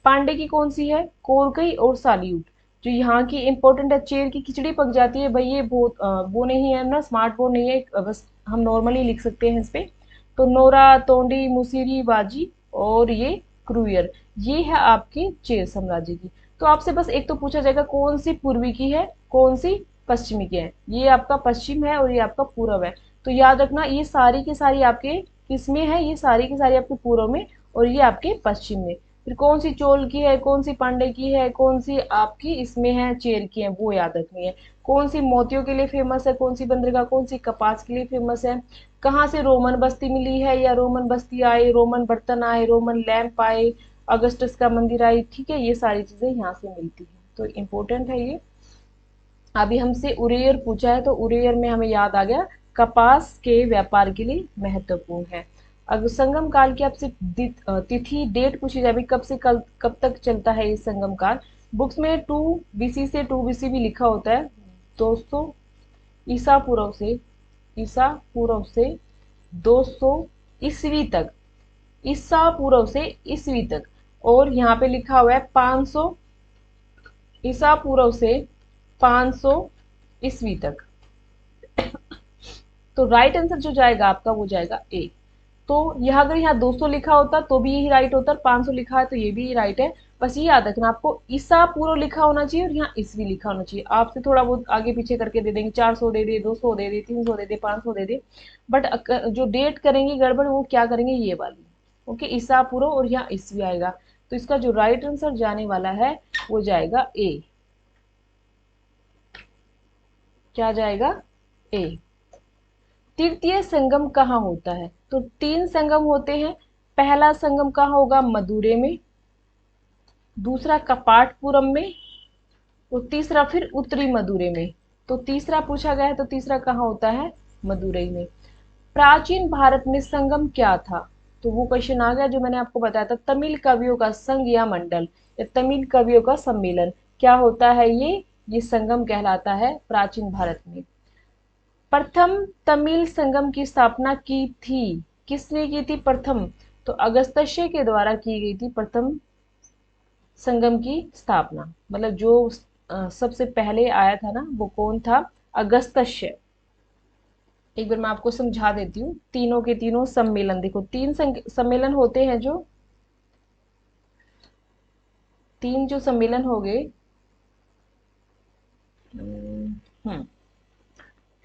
पांडे की कौन सी है, कोरकई और सालियूट। जो यहाँ की इंपॉर्टेंट है, चेर की खिचड़ी पक जाती है भाई, ये बहुत वो नहीं है ना, स्मार्ट बोर्ड नहीं है, बस हम नॉर्मली लिख सकते हैं इस पे। तो नोरा, तोंडी, मुसीरी, बाजी और ये क्रूयर, ये है आपकी चेर साम्राज्य की। तो आपसे बस एक तो पूछा जाएगा कौन सी पूर्वी की है, कौन सी पश्चिमी की है। ये आपका पश्चिम है और ये आपका पूर्व है। तो याद रखना ये सारी की सारी आपके किसमें है, ये सारी की सारी आपके पूर्व में और ये आपके पश्चिम में। फिर कौन सी चोल की है, कौन सी पांडे की है, कौन सी आपकी इसमें है चेर की है, वो याद रखनी है। कौन सी मोतियों के लिए फेमस है, कौन सी बंदरगाह, कौन सी कपास के लिए फेमस है, कहाँ से रोमन बस्ती मिली है या रोमन बस्ती आए, रोमन बर्तन आए, रोमन लैंप आए, अगस्टस का मंदिर आए, ठीक है, ये सारी चीजें यहाँ से मिलती है। तो इम्पोर्टेंट है ये। अभी हमसे उरेयर पूछा है तो उरेयर में हमें याद आ गया कपास के व्यापार के लिए महत्वपूर्ण है। अगर संगम काल की आपसे तिथि डेट पूछी जाए कब से कब तक चलता है ये संगम काल, बुक्स में 2 BC से 2 BC भी लिखा होता है दोस्तों। ईसा पूर्व से, ईसा पूर्व से 200 ईस्वी तक, ईसा पूर्व से ईस्वी तक, और यहाँ पे लिखा हुआ है 500 ईसा पूर्व से 500 ईस्वी तक। तो राइट आंसर जो जाएगा आपका वो जाएगा ए। तो यहाँ अगर यहाँ 200 लिखा होता तो भी यही राइट होता, 500 लिखा है तो ये भी राइट है। बस ये याद रखना आपको ईसा पूर्व लिखा होना चाहिए और यहाँ ईस्वी लिखा होना चाहिए। आपसे थोड़ा बहुत आगे पीछे करके दे देंगे, 400 दे दे, 200 दे दे, 300 दे दे, 500 दे दे, बट जो डेट करेंगे गड़बड़ वो क्या करेंगे, ये वाली। ओके, ईसा पूर्व और यहाँ ईस्वी आएगा। तो इसका जो राइट आंसर जाने वाला है वो जाएगा ए। क्या जाएगा, ए। तृतीय संगम कहाँ होता है, तो 3 संगम होते हैं। पहला संगम कहाँ होगा, मदुरै में, दूसरा कपाटपुरम में, और तीसरा फिर उत्तरी मदुरै में। तो तीसरा पूछा गया है, तो तीसरा कहाँ होता है, मदुरै में। प्राचीन भारत में संगम क्या था, तो वो क्वेश्चन आ गया जो मैंने आपको बताया था, तमिल कवियों का संघ या मंडल, या तमिल कवियों का सम्मेलन। क्या होता है ये संगम कहलाता है प्राचीन भारत में। प्रथम तमिल संगम की स्थापना की थी, किसने की थी प्रथम, तो अगस्त्य के द्वारा की गई थी प्रथम संगम की स्थापना। मतलब जो सबसे पहले आया था ना वो कौन था, अगस्त्य। एक बार मैं आपको समझा देती हूँ। तीनों के तीनों सम्मेलन, देखो 3 सम्मेलन होते हैं, जो 3 जो सम्मेलन हो गए,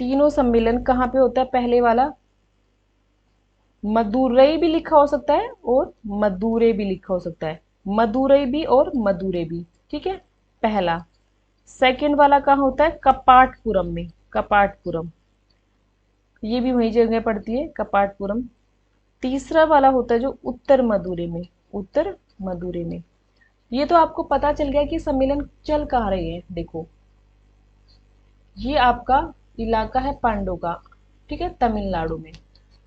तीनों सम्मेलन कहाँ पे होता है, पहले वाला मदुरै भी लिखा हो सकता है और मदुरै भी लिखा हो सकता है, मदुरै भी और मदुरै भी, ठीक है, पहला। सेकंड वाला कहाँ होता है, कपाटपुरम में, कपाटपुरम, ये भी वही जगह पड़ती है, कपाटपुरम। तीसरा वाला होता है जो उत्तर मदुरै में, उत्तर मदुरै में। ये तो आपको पता चल गया कि सम्मेलन चल कहाँ रहे हैं। देखो ये आपका इलाका है पांडव का, ठीक है, तमिलनाडु में।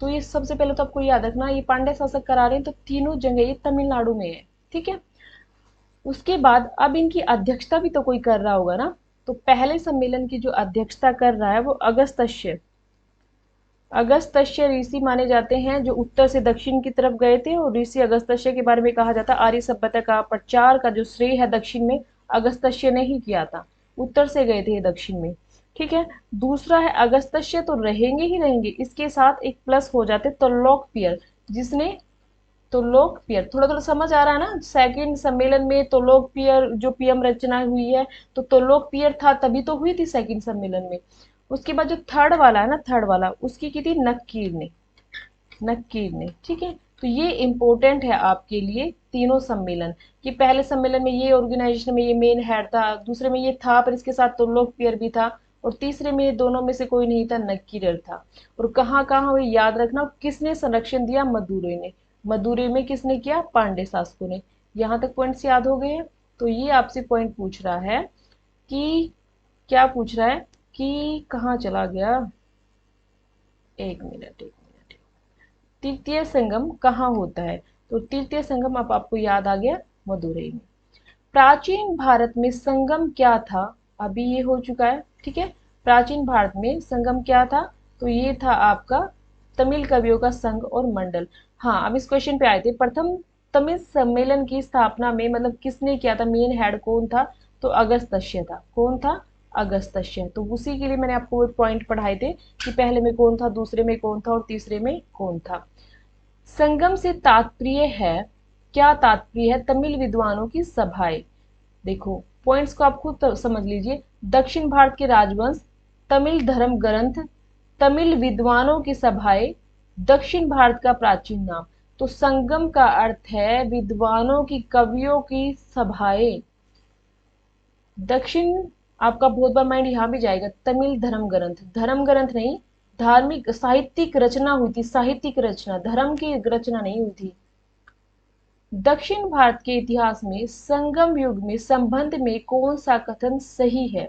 तो ये सबसे पहले तो आपको याद रखना, ये पांड्य शासक करा रहे हैं, तो तीनों जगह ये तमिलनाडु में है, ठीक है। उसके बाद अब इनकी अध्यक्षता भी तो कोई कर रहा होगा ना, तो पहले सम्मेलन की जो अध्यक्षता कर रहा है वो अगस्त्य, अगस्त्य ऋषि माने जाते हैं, जो उत्तर से दक्षिण की तरफ गए थे। और ऋषि अगस्त्य के बारे में कहा जाता है आर्य सभ्यता का प्रचार का जो श्रेय है दक्षिण में अगस्त्य ने ही किया था, उत्तर से गए थे ये दक्षिण में, ठीक है। दूसरा है अगस्त्य तो रहेंगे ही रहेंगे, इसके साथ एक प्लस हो जाते त्रोलोकपियर, जिसने, त्रोलोकपियर, थोड़ा थोड़ा समझ आ रहा है ना, सेकंड सम्मेलन में त्रोलोकपियर जो पीएम रचना हुई है, तो त्रोलोकपियर था तभी तो हुई थी सेकंड सम्मेलन में। उसके बाद जो थर्ड वाला है ना, थर्ड वाला उसकी की थी नक्कीर ने, नक्कीर ने, ठीक है। तो ये इंपॉर्टेंट है आपके लिए तीनों सम्मेलन, कि पहले सम्मेलन में ये ऑर्गेनाइजेशन में ये मेन हेड था, दूसरे में ये था पर इसके साथ त्रिलोकपियर भी था, और तीसरे में ये दोनों में से कोई नहीं था, नक्कीर था। और कहाँ कहाँ हुई याद रखना, किसने संरक्षण दिया, मदुरै ने, मदुरै में किसने किया, पांडे शासकों ने। यहाँ तक पॉइंट्स याद हो गए हैं। तो ये आपसे पॉइंट पूछ रहा है कि, क्या पूछ रहा है कि कहाँ चला गया, एक मिनट एक मिनट, तृतीय संगम कहाँ होता है, तो तृतीय संगम अब आपको याद आ गया, मदुरै में। प्राचीन भारत में संगम क्या था, अभी ये हो चुका है, ठीक है। प्राचीन भारत में संगम क्या था, तो ये था आपका तमिल कवियों का संघ और मंडल। हाँ, अब इस क्वेश्चन पे आए थे, प्रथम तमिल सम्मेलन की स्थापना में मतलब किसने किया था, मेन हेड कौन था, तो अगस्त्य था। कौन था, अगस्त्य। तो उसी के लिए मैंने आपको वो पॉइंट पढ़ाए थे कि पहले में कौन था, दूसरे में कौन था और तीसरे में कौन था। संगम से तात्पर्य है, क्या तात्पर्य है, तमिल विद्वानों की सभाएं। देखो पॉइंट्स को आप खुद समझ लीजिए। दक्षिण भारत के राजवंश, तमिल धर्म ग्रंथ, तमिल विद्वानों की सभाएं, दक्षिण भारत का प्राचीन नाम। तो संगम का अर्थ है विद्वानों की, कवियों की सभाएं। दक्षिण, आपका बहुत बार माइंड यहाँ भी जाएगा, तमिल धर्म ग्रंथ, धर्म ग्रंथ नहीं, धार्मिक साहित्यिक रचना हुई थी, साहित्यिक रचना, धर्म की रचना नहीं हुई थी। दक्षिण भारत के इतिहास में संगम युग में संबंध में कौन सा कथन सही है,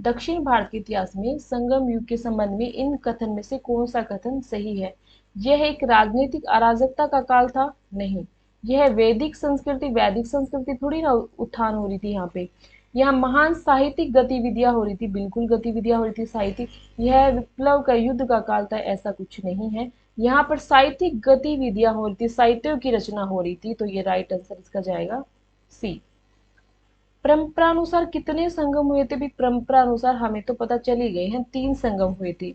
दक्षिण भारत के इतिहास में संगम युग के संबंध में इन कथन में से कौन सा कथन सही है। यह एक राजनीतिक अराजकता का काल था, नहीं। यह वैदिक संस्कृति, वैदिक संस्कृति थोड़ी ना उत्थान हो रही थी यहाँ पे। यहाँ महान साहित्यिक गतिविधियां हो रही थी, बिल्कुल गतिविधियां हो रही थी साहित्यिक। यह विप्लव का, युद्ध का काल था, ऐसा कुछ नहीं है। यहाँ पर साहित्यिक गतिविधियां हो रही थी, साहित्यों की रचना हो रही थी, तो ये राइट आंसर इसका जाएगा सी। परंपरानुसार कितने संगम हुए थे? भी परंपरानुसार हमें तो पता चल ही गए हैं, 3 संगम हुए थे।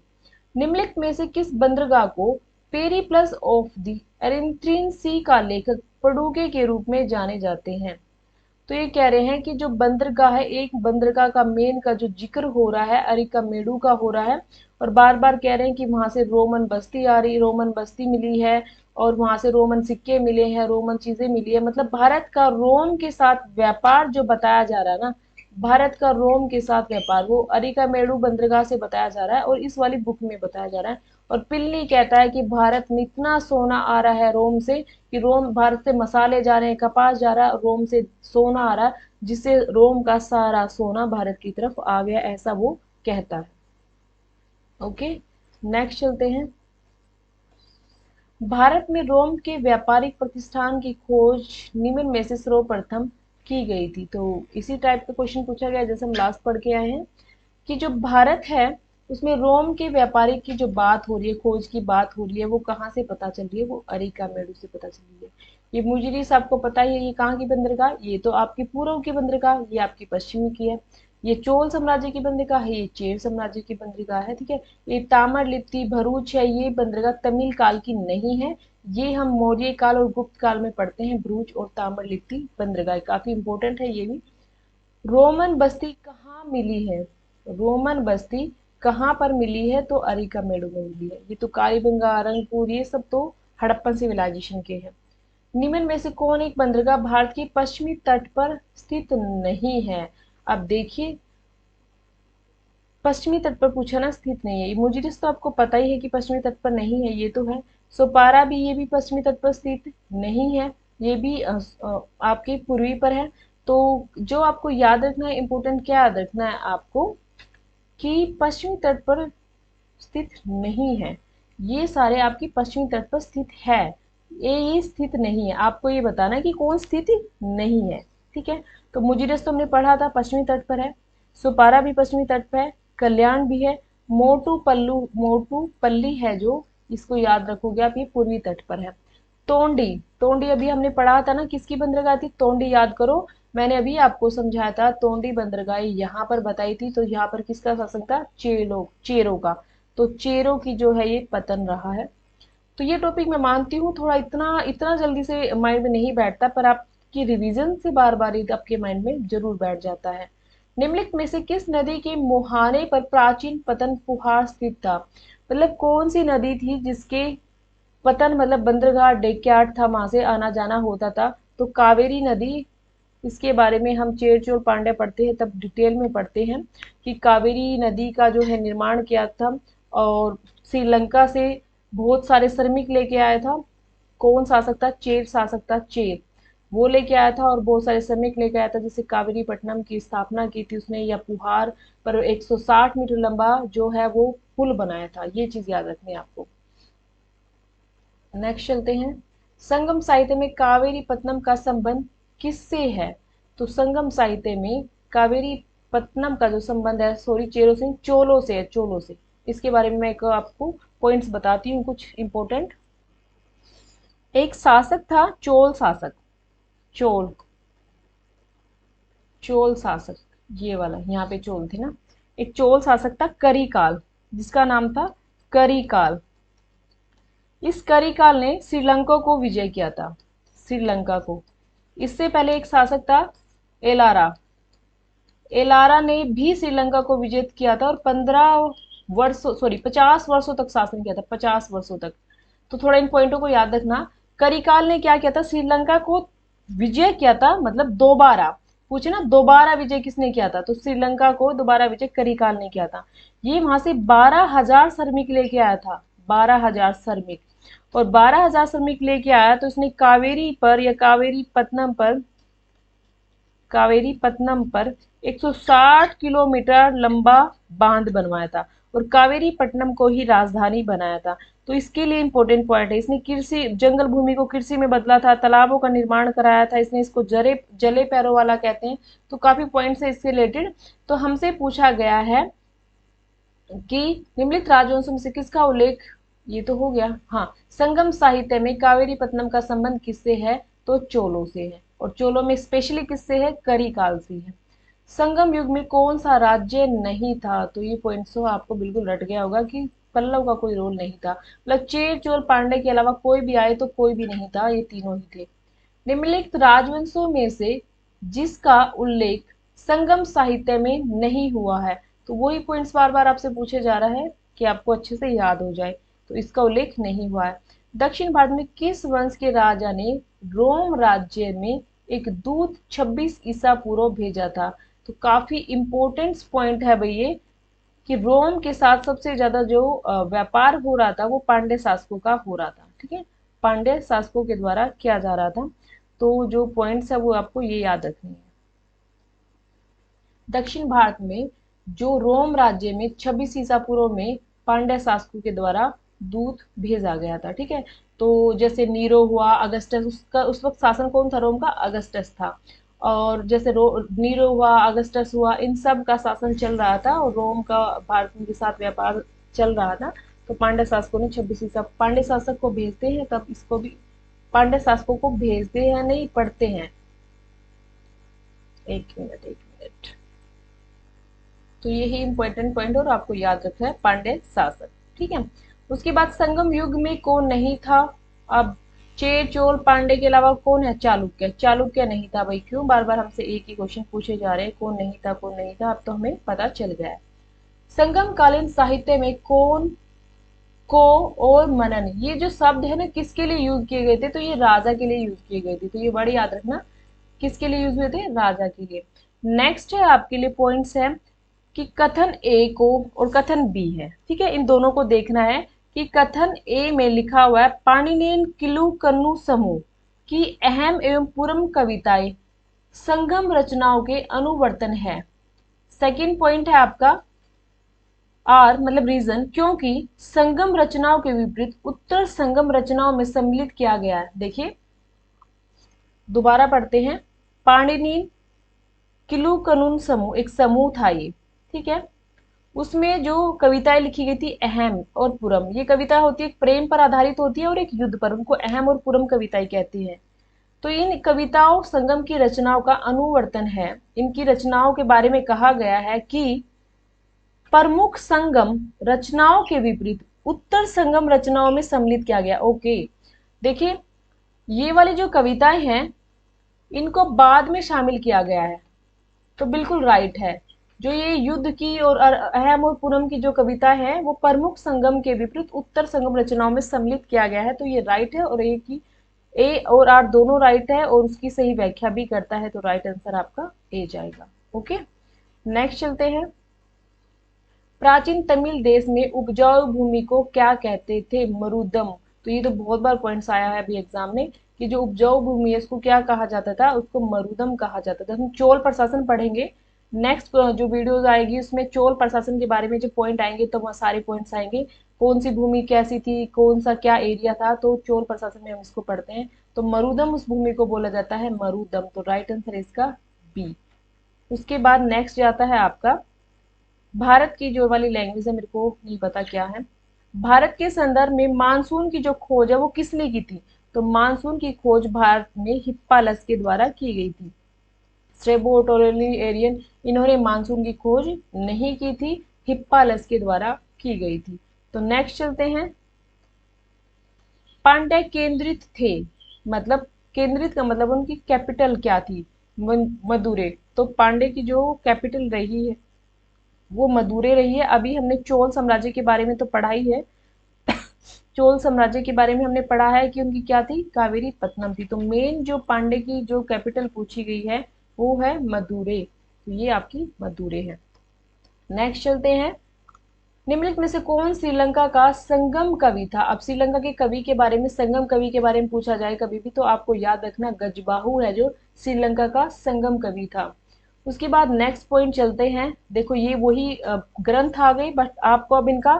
निम्नलिखित में से किस बंदरगाह को पेरिप्लस ऑफ द एरिथ्रियन सी का लेखक पडुके के रूप में जाने जाते हैं? तो ये कह रहे हैं कि जो बंदरगाह है, एक बंदरगाह का मेन का जो जिक्र हो रहा है अरिकामेडू का हो रहा है, और बार बार कह रहे हैं कि वहां से रोमन बस्ती आ रही, रोमन बस्ती मिली है, और वहां से रोमन सिक्के मिले हैं, रोमन चीजें मिली है। मतलब भारत का रोम के साथ व्यापार जो बताया जा रहा है ना, भारत का रोम के साथ व्यापार, वो अरिकामेडू बंदरगाह से बताया जा रहा है और इस वाली बुक में बताया जा रहा है। और पिल्ली कहता है कि भारत में इतना सोना आ रहा है रोम से, कि रोम, भारत से मसाले जा रहे हैं, कपास जा रहा है, रोम से सोना आ रहा है, जिससे रोम का सारा सोना भारत की तरफ आ गया, ऐसा वो कहता है। ओके, नेक्स्ट चलते हैं। भारत में रोम के व्यापारिक प्रतिष्ठान की खोज निम्न में से सर्वप्रथम की गई थी? तो इसी टाइप का क्वेश्चन पूछा गया जैसे हम लास्ट पढ़ के आए हैं, कि जो भारत है उसमें रोम के व्यापारी की जो बात हो रही है, खोज की बात हो रही है, वो कहाँ से पता चल रही है? वो अरिकामेडू से पता चल रही है। ये मुजिरिस आपको पता ही है, ये कहाँ की बंदरगाह? ये तो आपकी पूर्व की बंदरगाह, ये आपकी पश्चिमी की है। ये चोल साम्राज्य की बंदरगाह है, ये चेर साम्राज्य की बंदरगाह है, ठीक है। ये तामरलिप्ति भरूच है, ये बंदरगाह तमिल काल की नहीं है, ये हम मौर्य काल और गुप्त काल में पढ़ते हैं, भरूच और तामरलिप्ति बंदरगाह, काफी इंपॉर्टेंट है ये भी। रोमन बस्ती कहाँ मिली है? रोमन बस्ती कहाँ पर मिली है? तो अरिकामेडू में मिली है। ये तो कालीबंगा, रंगपुर, ये सब तो हड़प्पन सिविलाइजेशन के हैं। निम्न में से कौन एक बंदरगाह भारत के पश्चिमी तट पर स्थित नहीं है? अब देखिए, पश्चिमी तट पर पूछा ना, स्थित नहीं है। मुजिरिस तो आपको पता ही है कि पश्चिमी तट पर नहीं है, ये तो है। सोपारा भी, ये भी पश्चिमी तट पर स्थित नहीं है, ये भी आपके पूर्वी पर है। तो जो आपको याद रखना है, इंपोर्टेंट क्या याद रखना है आपको, कि पश्चिमी तट पर स्थित नहीं है। ये सारे आपकी पश्चिमी तट पर स्थित है, ये स्थित नहीं है। आपको ये बताना है कि कौन स्थित नहीं है, ठीक है। तो मुजिरस तो हमने पढ़ा था, पश्चिमी तट पर है। सुपारा भी पश्चिमी तट पर है, कल्याण भी है, मोटू पल्ली है जो, इसको याद रखोगे आप, ये पूर्वी तट पर है। तोंडी, तोंडी अभी हमने पढ़ा था ना, किसकी बंदरगाह थी? तोंडी याद करो, मैंने अभी आपको समझाया था, तोंडी बंदरगाह यहाँ पर बताई थी। तो यहाँ पर किसका शासन था? चेरो का। तो चेरो की जो है ये पतन रहा है। तो ये टॉपिक मैं मानती हूँ थोड़ा इतना इतना जल्दी से माइंड में नहीं बैठता, पर आपकी रिवीजन से बार बार आपके माइंड में जरूर बैठ जाता है। निम्नलिखित में से किस नदी के मुहाने पर प्राचीन पतन फुहार स्थित था? मतलब कौन सी नदी थी जिसके पतन, मतलब बंदरगाह डेकयार्ड था, वहां से आना जाना होता था? तो कावेरी नदी, इसके बारे में हम चेर पांड्या पढ़ते हैं तब डिटेल में पढ़ते हैं कि कावेरी नदी का जो है निर्माण किया था, और श्रीलंका से बहुत सारे श्रमिक लेके आया था। कौन शासक था? चेर शासक था, चेर। वो लेके आया था और बहुत सारे श्रमिक लेके आया था, जिससे कावेरी पट्टनम की स्थापना की थी उसने, या पुहार पर 160 मीटर लंबा जो है वो पुल बनाया था। ये चीज याद रखनी है आपको। नेक्स्ट चलते हैं। संगम साहित्य में कावेरी पत्तनम का संबंध किससे है? तो संगम साहित्य में कावेरी पत्तनम का जो संबंध है, सॉरी चेरो से, चोलो से है, चोलो से। इसके बारे में मैं एक आपको पॉइंट्स बताती हूँ कुछ इंपॉर्टेंट। एक शासक था चोल शासक, चोल, चोल शासक, ये वाला यहाँ पे चोल थे ना। एक चोल शासक था करिकाल, जिसका नाम था करिकाल। इस करिकाल ने श्रीलंका को विजय किया था, श्रीलंका को। इससे पहले एक शासक था एलारा, एलारा ने भी श्रीलंका को विजय किया था और 15 वर्षों, सॉरी 50 वर्षों तक शासन किया था, 50 वर्षों तक। तो थोड़ा इन पॉइंटों को याद रखना। करिकाल ने क्या किया था? श्रीलंका को विजय किया था, मतलब दोबारा पूछे ना, दोबारा विजय किसने किया था? तो श्रीलंका को दोबारा विजय करिकाल ने किया था। ये वहां से 12,000 श्रमिक लेके आया था, 12,000 श्रमिक। और 12,000 श्रमिक लेके आया तो इसने कावेरी पर, या कावेरी पत्तनम पर 160 किलोमीटर लंबा बांध बनवाया था, और कावेरी पट्टनम को ही राजधानी बनाया था। तो इसके लिए इंपॉर्टेंट पॉइंट है, इसने कृषि, जंगल भूमि को कृषि में बदला था, तालाबों का निर्माण कराया था इसने, इसको जले पैरों वाला कहते हैं। तो काफी पॉइंट्स है इससे रिलेटेड। तो हमसे पूछा गया है कि निम्नलिखित राजवंशों में से किसका उल्लेख ये तो हो गया। हाँ, संगम साहित्य में कावेरीपत्तनम का संबंध किससे है? तो चोलों से है, और चोलों में स्पेशली किससे है? करिकाल से है। संगम युग में कौन सा राज्य नहीं था? तो ये पॉइंट्स तो आपको बिल्कुल रट गया होगा कि पल्लव का कोई रोल नहीं था, मतलब चेर चोल पांडे के अलावा कोई भी आए तो कोई भी नहीं था, ये तीनों ही थे। निम्नलिखित राजवंशों में से जिसका उल्लेख संगम साहित्य में नहीं हुआ है, तो वही पॉइंट्स बार बार आपसे पूछे जा रहा है कि आपको अच्छे से याद हो जाए। तो इसका उल्लेख नहीं हुआ है। दक्षिण भारत में किस वंश के राजा ने रोम राज्य में एक दूत 26 ईसा पूर्व भेजा था? तो काफी इंपॉर्टेंट पॉइंट है भाई ये, कि रोम के साथ सबसे ज्यादा जो व्यापार हो रहा था वो पांड्य शासकों का हो रहा था। ठीक है, पांड्य शासकों के द्वारा किया जा रहा था। तो जो पॉइंट्स है वो आपको ये याद रखनी है। दक्षिण भारत में जो रोम राज्य में 26 ईसा पूर्व में पांड्य शासकों के द्वारा दूत भेजा गया था। ठीक है, तो जैसे नीरो हुआ, अगस्टस, उसका उस वक्त शासन कौन था रोम का? अगस्टस था। और जैसे नीरो हुआ, अगस्टस हुआ, इन सब का शासन चल रहा था और रोम का भारत के साथ व्यापार चल रहा था। तो पांड्य शासकों ने 26 ईसा, पांड्य शासक को भेजते हैं तब इसको भी पांड्य शासकों को भेजते हैं, नहीं पढ़ते हैं। एक मिनट एक मिनट। तो यही इंपॉर्टेंट पॉइंट और आपको याद रखना है, पांड्य शासक। ठीक है, उसके बाद संगम युग में कौन नहीं था? अब चेर चोल पांडे के अलावा कौन है? चालुक्य। चालुक्य नहीं था भाई। क्यों बार बार हमसे एक ही क्वेश्चन पूछे जा रहे हैं, कौन नहीं था कौन नहीं था? अब तो हमें पता चल गया है। संगम कालीन साहित्य में कौन, को और मनन, ये जो शब्द है ना किसके लिए यूज किए गए थे? तो ये राजा के लिए यूज किए गए थे। तो ये वर्ड याद रखना, किसके लिए यूज हुए थे? राजा के लिए। नेक्स्ट है आपके लिए पॉइंट्स है कि कथन ए को और कथन बी है। ठीक है, इन दोनों को देखना है कि कथन ए में लिखा हुआ है पाणिनेय किलु कन्नु समूह की अहम एवं पूर्व कविताएं संगम रचनाओं के अनुवर्तन है। सेकंड पॉइंट है आपका आर, मतलब रीजन, क्योंकि संगम रचनाओं के विपरीत उत्तर संगम रचनाओं में सम्मिलित किया गया है। देखिए दोबारा पढ़ते हैं। पाणिनि किलु कनून समूह एक समूह था ये। ठीक है, उसमें जो कविताएं लिखी गई थी अहम और पूरम, ये कविता होती है प्रेम पर आधारित होती है और एक युद्ध पर, उनको अहम और पूरम कविताएं कहती हैं। तो इन कविताओं संगम की रचनाओं का अनुवर्तन है। इनकी रचनाओं के बारे में कहा गया है कि प्रमुख संगम रचनाओं के विपरीत उत्तर संगम रचनाओं में सम्मिलित किया गया। ओके, देखिए ये वाली जो कविताएं हैं इनको बाद में शामिल किया गया है, तो बिल्कुल राइट है। जो ये युद्ध की और अहम और पूनम की जो कविता है वो प्रमुख संगम के विपरीत उत्तर संगम रचनाओं में सम्मिलित किया गया है, तो ये राइट है। और ए की ए और आर दोनों राइट है और उसकी सही व्याख्या भी करता है, तो राइट आंसर आपका ए जाएगा। ओके, नेक्स्ट चलते हैं। प्राचीन तमिल देश में उपजाऊ भूमि को क्या कहते थे? मरुदम। तो ये तो बहुत बार पॉइंट्स आया है अभी एग्जाम में कि जो उपजाऊ भूमि है उसको क्या कहा जाता था? उसको मरुदम कहा जाता था। हम चोल प्रशासन पढ़ेंगे नेक्स्ट जो वीडियोस आएगी उसमें, चोल प्रशासन के बारे में जो पॉइंट आएंगे तो वहाँ सारे पॉइंट्स आएंगे, कौन सी भूमि कैसी थी, कौन सा क्या एरिया था, तो चोल प्रशासन में हम इसको पढ़ते हैं। तो मरुदम उस भूमि को बोला जाता है, मरुदम। तो राइट आंसर इसका बी। उसके बाद नेक्स्ट आता है आपका भारत की जो वाली लैंग्वेज है, मेरे को नहीं पता क्या है। भारत के संदर्भ में मानसून की जो खोज है वो किसने की थी? तो मानसून की खोज भारत में हिप्पालस के द्वारा की गई थी। स्ट्रेबो टोरेली एरियन, इन्होंने मानसून की खोज नहीं की थी, हिप्पालस के द्वारा की गई थी। तो नेक्स्ट चलते हैं। पांड्य केंद्रित थे, मतलब केंद्रित का मतलब उनकी कैपिटल क्या थी? मदुरै। तो पांड्य की जो कैपिटल रही है वो मदुरै रही है। अभी हमने चोल साम्राज्य के बारे में तो पढ़ा ही है। चोल साम्राज्य के बारे में हमने पढ़ा है कि उनकी क्या थी? कावेरी पत्तनम थी। तो मेन जो पांडे की जो कैपिटल पूछी गई है वो है मदुरै। तो ये आपकी मदुरै है। नेक्स्ट चलते हैं। निम्नलिखित में से कौन श्रीलंका का संगम कवि था? अब श्रीलंका के कवि के बारे में, संगम कवि के बारे में पूछा जाए कभी भी तो आपको याद रखना गजबाहु है जो श्रीलंका का संगम कवि था। उसके बाद नेक्स्ट पॉइंट चलते हैं। देखो ये वही ग्रंथ आ गए, बट आपको अब इनका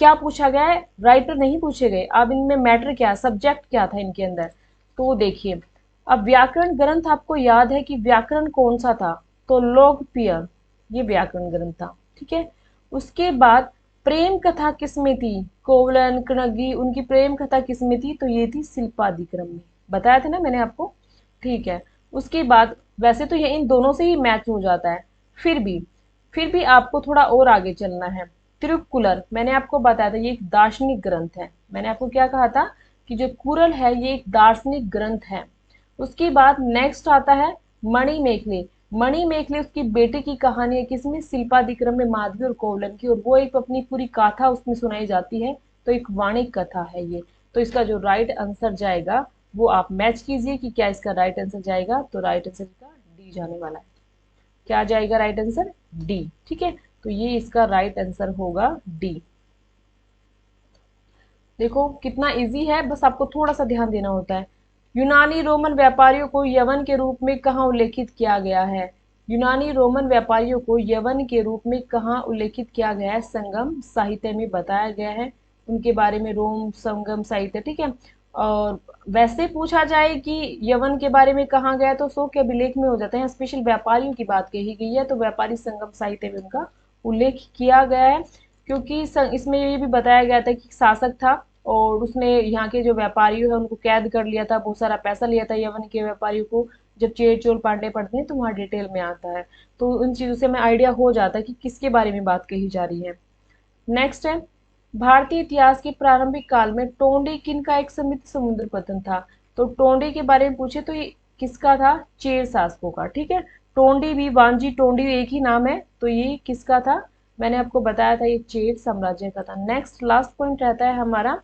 क्या पूछा गया है? राइटर नहीं पूछे गए। अब इनमें मैटर क्या, सब्जेक्ट क्या था इनके अंदर? तो देखिए, अब व्याकरण ग्रंथ आपको याद है कि व्याकरण कौन सा था? तो लोकप्रिय, ये व्याकरण ग्रंथ था। ठीक है, उसके बाद प्रेम कथा किसमें थी? कोवलन, कणगी, उनकी प्रेम कथा किसमें थी? तो ये थी शिल्पादिक्रम में। बताया था ना मैंने आपको। ठीक है। उसके बाद वैसे तो ये इन दोनों से ही मैच हो जाता है, फिर भी आपको थोड़ा और आगे चलना है। तिरुक्कुलर, मैंने आपको बताया था ये एक दार्शनिक ग्रंथ है। मैंने आपको क्या कहा था कि जो कुरल है ये एक दार्शनिक ग्रंथ है। उसके बाद नेक्स्ट आता है मणिमेखले। मणिमेखले उसकी बेटे की कहानी है किसमें? शिल्पादिक्रम में, माधवी और कोवलन की, और वो एक अपनी पूरी गाथा उसमें सुनाई जाती है। तो एक वाणिक कथा है ये। तो इसका जो राइट आंसर जाएगा वो आप मैच कीजिए कि क्या इसका राइट आंसर जाएगा। तो राइट आंसर का डी जाने वाला है। क्या जाएगा राइट आंसर? डी। ठीक है, तो ये इसका राइट आंसर होगा डी। देखो कितना इजी है, बस आपको थोड़ा सा ध्यान देना होता है। यूनानी रोमन व्यापारियों को यवन के रूप में कहाँ उल्लेखित किया गया है? यूनानी रोमन व्यापारियों को यवन के रूप में कहाँ उल्लेखित किया गया है? संगम साहित्य में बताया गया है उनके बारे में, रोम संगम साहित्य। ठीक है। और वैसे पूछा जाए कि यवन के बारे में कहाँ गया तो शोक के अभिलेख में हो जाता है। स्पेशल व्यापारियों की बात कही गई है तो व्यापारी संगम साहित्य में उनका उल्लेख किया गया है, क्योंकि इसमें ये भी बताया गया था कि शासक था और उसने यहाँ के जो व्यापारी है उनको कैद कर लिया था, बहुत सारा पैसा लिया था यवन के व्यापारियों को। जब चेर चोल पांडे पढ़ते हैं तो वहाँ डिटेल में आता है, तो उन चीजों से हमें आइडिया हो जाता है कि किसके बारे में बात कही जा रही है। नेक्स्ट है, भारतीय इतिहास के प्रारंभिक काल में टोंडी किन का एक समृद्ध समुद्र पतन था? तो टोंडी के बारे में पूछे तो ये किसका था? चेर शासकों का। ठीक है। टोंडी भी, वांजी, टोंडी एक ही नाम है, तो ये किसका था? मैंने आपको बताया था ये चेर साम्राज्य का था। नेक्स्ट लास्ट पॉइंट रहता है हमारा,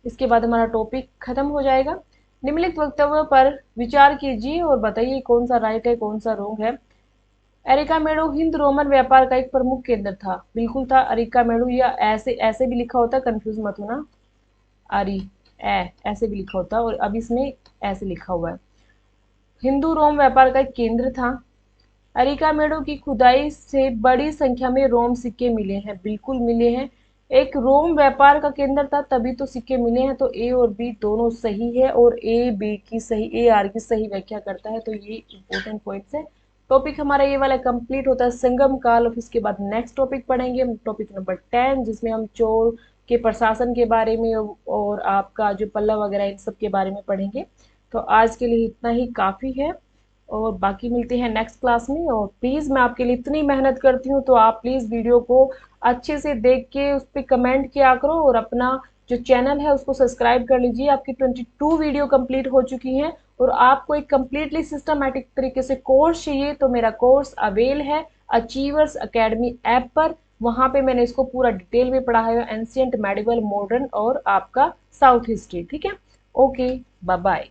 इसके बाद हमारा टॉपिक खत्म हो जाएगा। निम्नलिखित वक्तव्यों पर विचार कीजिए और बताइए कौन सा राइट है कौन सा रॉन्ग है। एरिकामेडो हिंद रोमन व्यापार का एक प्रमुख केंद्र था। बिल्कुल था अरिकामेडो, या ऐसे ऐसे भी लिखा होता, कंफ्यूज मत होना। अरी ऐसे भी लिखा होता और अब इसमें ऐसे लिखा हुआ है। हिंदू रोम व्यापार का एक केंद्र था। अरिकामेडो की खुदाई से बड़ी संख्या में रोम सिक्के मिले हैं। बिल्कुल मिले हैं। एक रोम व्यापार का केंद्र था तभी तो सिक्के मिले हैं। तो ए और बी दोनों सही है और ए आर की सही व्याख्या करता है। तो ये इंपॉर्टेंट पॉइंट्स है। टॉपिक हमारा ये वाला कंप्लीट होता है संगम काल। और इसके बाद नेक्स्ट टॉपिक पढ़ेंगे हम, टॉपिक नंबर 10, जिसमें हम चोल के प्रशासन के बारे में और आपका जो पल्लव वगैरह इन सब के बारे में पढ़ेंगे। तो आज के लिए इतना ही काफ़ी है और बाकी मिलते हैं नेक्स्ट क्लास में। और प्लीज़ मैं आपके लिए इतनी मेहनत करती हूँ तो आप प्लीज़ वीडियो को अच्छे से देख के उस पर कमेंट किया करो और अपना जो चैनल है उसको सब्सक्राइब कर लीजिए। आपकी 22 वीडियो कंप्लीट हो चुकी हैं और आपको एक कम्प्लीटली सिस्टमेटिक तरीके से कोर्स चाहिए तो मेरा कोर्स अवेल है अचीवर्स अकेडमी ऐप पर। वहाँ पे मैंने इसको पूरा डिटेल में पढ़ाया है, एंशियंट, मेडिवल, मॉडर्न और आपका साउथ हिस्ट्री। ठीक है। Okay, bye bye.